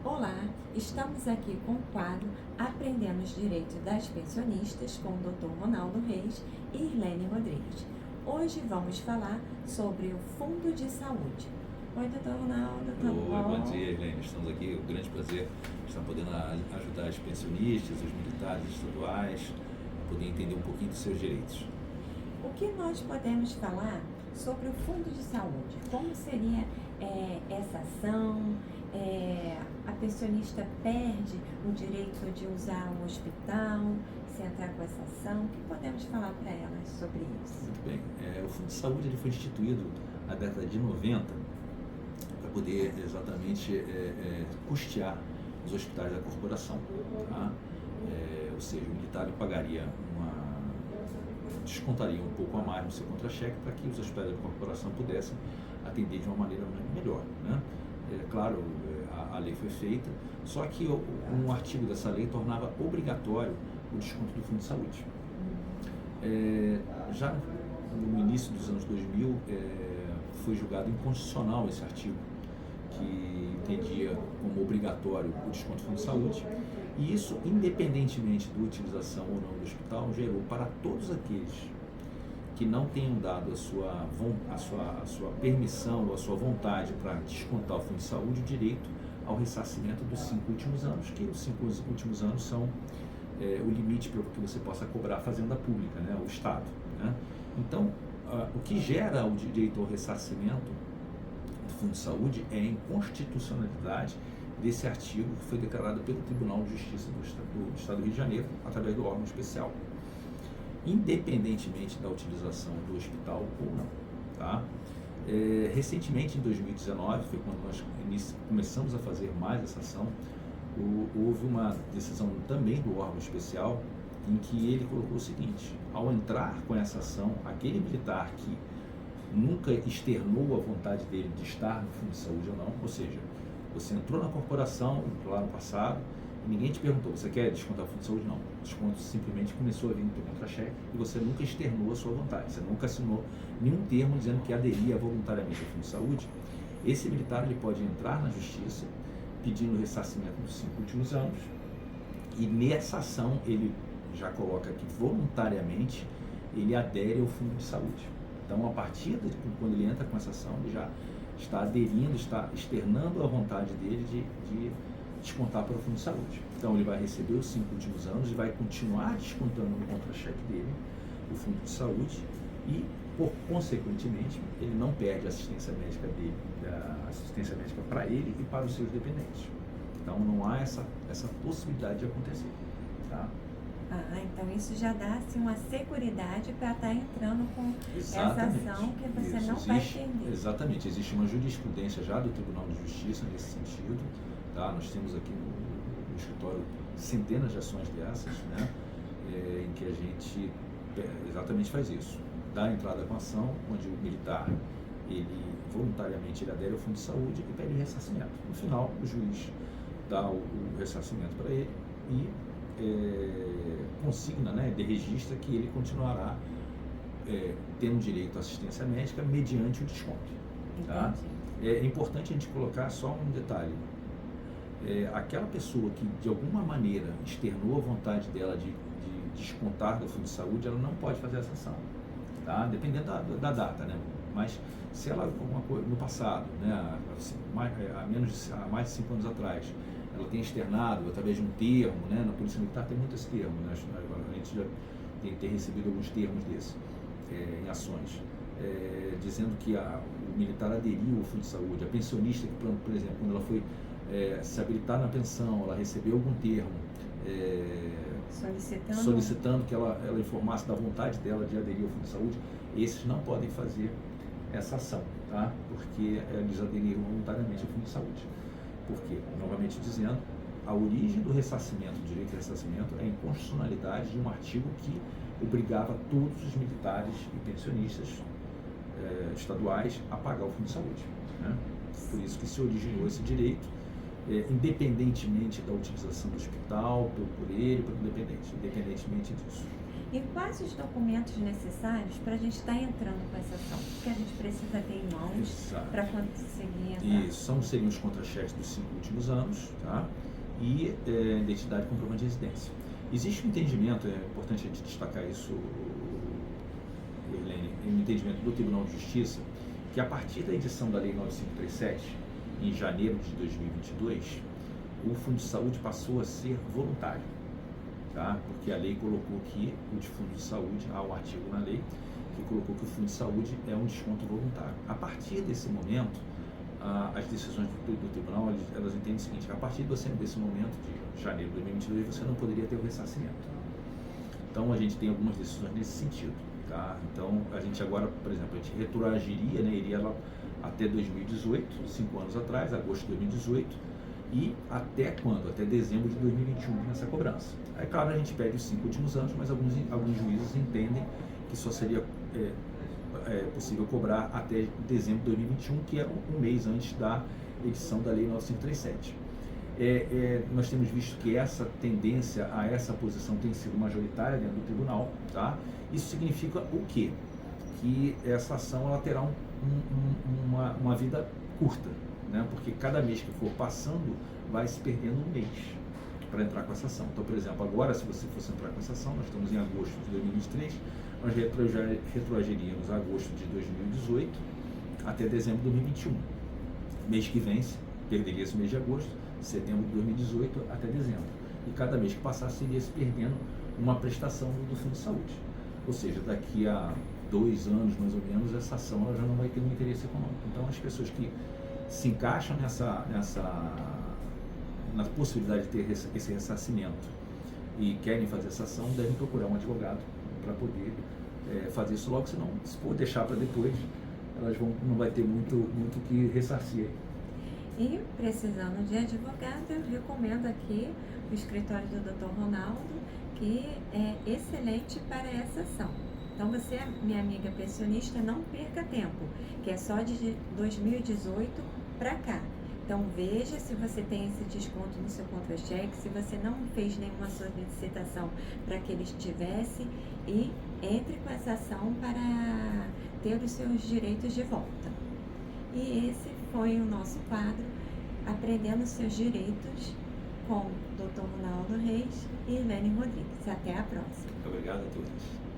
Olá, estamos aqui com o quadro Aprendendo os Direitos das Pensionistas com o Dr. Ronaldo Reis e Irlene Rodrigues. Hoje vamos falar sobre o Fundo de Saúde. Oi, Dr. Ronaldo, tá Oi, bom? bom dia, Helene. Estamos aqui, um grande prazer estar podendo ajudar os pensionistas, os militares estaduais, a poder entender um pouquinho dos seus direitos. O que nós podemos falar sobre o Fundo de Saúde? Como seria essa ação? A pensionista perde o direito de usar o hospital, se entrar com essa ação? O que podemos falar para elas sobre isso? Muito bem. O Fundo de Saúde ele foi instituído na década de 90 para poder exatamente custear os hospitais da corporação. Tá? Ou seja, o militar ele pagaria descontaria um pouco a mais no seu contra-cheque para que os hospitais da corporação pudessem atender de uma maneira melhor, né? Claro, a lei foi feita, só que um artigo dessa lei tornava obrigatório o desconto do Fundo de Saúde. Já no início dos anos 2000, foi julgado inconstitucional esse artigo, que entendia como obrigatório o desconto do Fundo de Saúde, e isso, independentemente da utilização ou não do hospital, gerou para todos aqueles que não tenham dado a sua permissão ou a sua vontade para descontar o Fundo de Saúde o direito ao ressarcimento dos 5 últimos anos, que os 5 últimos anos são o limite para que você possa cobrar a fazenda pública, né, o Estado, né? Então, o que gera o direito ao ressarcimento do Fundo de Saúde é a inconstitucionalidade desse artigo que foi declarado pelo Tribunal de Justiça do Estado do Rio de Janeiro, através do órgão especial, independentemente da utilização do hospital ou não. Tá? Recentemente, em 2019, foi quando nós começamos a fazer mais essa ação, houve uma decisão também do órgão especial, em que ele colocou o seguinte: ao entrar com essa ação, aquele militar que nunca externou a vontade dele de estar no Fundo de Saúde ou não, ou seja, você entrou na corporação lá no passado e ninguém te perguntou, você quer descontar o Fundo de Saúde? Não. O desconto simplesmente começou a vir no teu contra-cheque e você nunca externou a sua vontade, você nunca assinou nenhum termo dizendo que aderia voluntariamente ao Fundo de Saúde. Esse militar ele pode entrar na justiça pedindo o ressarcimento dos 5 últimos anos, e nessa ação ele já coloca que voluntariamente ele adere ao Fundo de Saúde. Então, a partir de quando ele entra com essa ação, ele já está aderindo, está externando a vontade dele de descontar para o Fundo de Saúde. Então, ele vai receber os 5 últimos anos e vai continuar descontando no contra-cheque dele o Fundo de Saúde e, consequentemente, ele não perde a assistência médica dele, a assistência médica para ele e para os seus dependentes. Então, não há essa possibilidade de acontecer. Tá? Então isso já dá assim, uma seguridade para estar entrando com Exatamente. essa ação que você Isso, não vai perder. Exatamente, existe uma jurisprudência já do Tribunal de Justiça nesse sentido. Tá? Nós temos aqui no escritório centenas de ações dessas, né? Em que a gente exatamente faz isso. Dá a entrada com a ação, onde o militar, ele voluntariamente ele adere ao Fundo de Saúde e pede ressarcimento. No final, o juiz dá o ressarcimento para ele e consigna, né, registra que ele continuará tendo direito à assistência médica mediante o desconto. Tá? É importante a gente colocar só um detalhe: aquela pessoa que de alguma maneira externou a vontade dela de descontar do Fundo de Saúde, ela não pode fazer essa ação, tá? Dependendo da data, né? Mas se ela, alguma coisa no passado, né, há mais de 5 anos atrás, ela tem externado através de um termo, né? Na Polícia Militar tem muito esse termo, né? A gente já tem recebido alguns termos desses em ações, dizendo que o militar aderiu ao Fundo de Saúde. A pensionista, que, por exemplo, quando ela foi se habilitar na pensão, ela recebeu algum termo solicitando que ela informasse da vontade dela de aderir ao Fundo de Saúde, esses não podem fazer essa ação, tá? Porque eles aderiram voluntariamente ao Fundo de Saúde. Porque, novamente dizendo, a origem do ressarcimento, do direito ao ressarcimento, é a inconstitucionalidade de um artigo que obrigava todos os militares e pensionistas estaduais a pagar o Fundo de Saúde, né? Por isso que se originou esse direito, independentemente da utilização do hospital, por ele, pelo dependente, independentemente disso. E quais os documentos necessários para a gente estar entrando com essa ação? O que a gente precisa ter em mãos Exato. para conseguir entrar? E seriam os contra-cheques dos 5 últimos anos, tá? E identidade e comprovante de residência. Existe um entendimento, é importante a gente destacar isso, Helene, um entendimento do Tribunal de Justiça, que a partir da edição da Lei 9537, em janeiro de 2022, o Fundo de Saúde passou a ser voluntário, tá? Porque a lei colocou que o de Fundo de Saúde, há um artigo na lei que colocou que o Fundo de Saúde é um desconto voluntário. A partir desse momento, as decisões do tribunal, elas entendem o seguinte: a partir desse momento, de janeiro de 2022, você não poderia ter o ressarcimento. Então, a gente tem algumas decisões nesse sentido, tá? Então, a gente agora, por exemplo, a gente retroagiria, né, iria lá até 2018, 5 anos atrás, agosto de 2018, e até quando? Até dezembro de 2021 nessa cobrança. Aí, claro, a gente pede os 5 últimos anos, mas alguns juízes entendem que só seria possível cobrar até dezembro de 2021, que é um mês antes da edição da Lei 9537. Nós temos visto que essa tendência a essa posição tem sido majoritária dentro do tribunal, tá? Isso significa o quê? Que essa ação ela terá uma vida curta, né? Porque cada mês que for passando vai se perdendo um mês para entrar com essa ação. Então, por exemplo, agora, se você fosse entrar com essa ação, nós estamos em agosto de 2023, nós retroagiríamos agosto de 2018 até dezembro de 2021. Mês que vem, perderia esse mês de agosto, setembro de 2018 até dezembro. E cada mês que passasse, iria se perdendo uma prestação do Fundo de Saúde. Ou seja, daqui a 2 anos, mais ou menos, essa ação ela já não vai ter um interesse econômico. Então, as pessoas que se encaixam na possibilidade de ter esse ressarcimento e querem fazer essa ação, devem procurar um advogado para poder fazer isso logo, senão, se for deixar para depois, elas não vai ter muito o que ressarcir. E, precisando de advogado, eu recomendo aqui o escritório do Dr. Ronaldo, que é excelente para essa ação. Então, você, minha amiga pensionista, não perca tempo, que é só de 2018 para cá. Então, veja se você tem esse desconto no seu contra-cheque, se você não fez nenhuma solicitação para que ele estivesse, e entre com essa ação para ter os seus direitos de volta. E esse foi o nosso quadro, Aprendendo Seus Direitos, com o Dr. Ronaldo Reis e Helene Rodrigues. Até a próxima. Muito obrigado a todos.